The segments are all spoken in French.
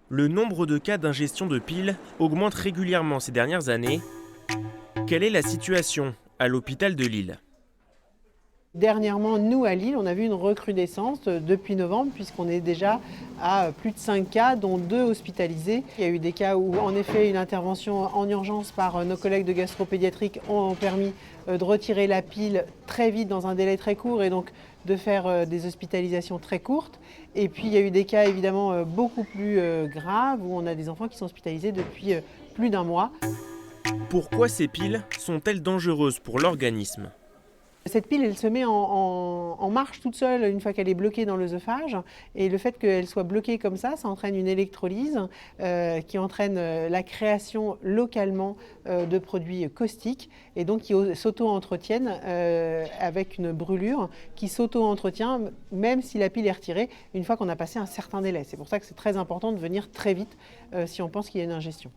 Le nombre de cas d'ingestion de piles augmente régulièrement ces dernières années. Quelle est la situation à l'hôpital de Lille? Dernièrement, nous, à Lille, on a vu une recrudescence depuis novembre, puisqu'on est déjà à plus de 5 cas, dont 2 hospitalisés. Il y a eu des cas où, en effet, une intervention en urgence par nos collègues de gastropédiatrique ont permis de retirer la pile très vite dans un délai très court et donc de faire des hospitalisations très courtes. Et puis, il y a eu des cas évidemment beaucoup plus graves, où on a des enfants qui sont hospitalisés depuis plus d'un mois. Pourquoi ces piles sont-elles dangereuses pour l'organisme? Cette pile, elle se met en marche toute seule une fois qu'elle est bloquée dans l'œsophage. Et le fait qu'elle soit bloquée comme ça entraîne une électrolyse qui entraîne la création localement de produits caustiques et donc qui s'auto-entretiennent avec une brûlure qui s'auto-entretient même si la pile est retirée une fois qu'on a passé un certain délai. C'est pour ça que c'est très important de venir très vite si on pense qu'il y a une ingestion.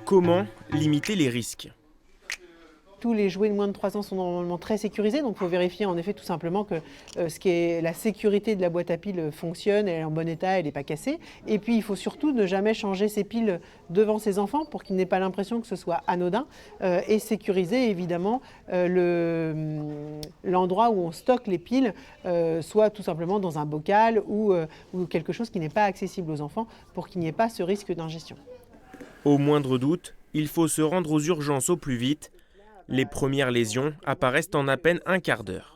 Comment limiter les risques? Tous les jouets de moins de 3 ans sont normalement très sécurisés, donc il faut vérifier en effet tout simplement que ce qui est la sécurité de la boîte à piles fonctionne, elle est en bon état, elle n'est pas cassée. Et puis il faut surtout ne jamais changer ses piles devant ses enfants pour qu'ils n'aient pas l'impression que ce soit anodin et sécuriser évidemment l'endroit où on stocke les piles, soit tout simplement dans un bocal ou quelque chose qui n'est pas accessible aux enfants pour qu'il n'y ait pas ce risque d'ingestion. Au moindre doute, il faut se rendre aux urgences au plus vite. Les premières lésions apparaissent en à peine un quart d'heure.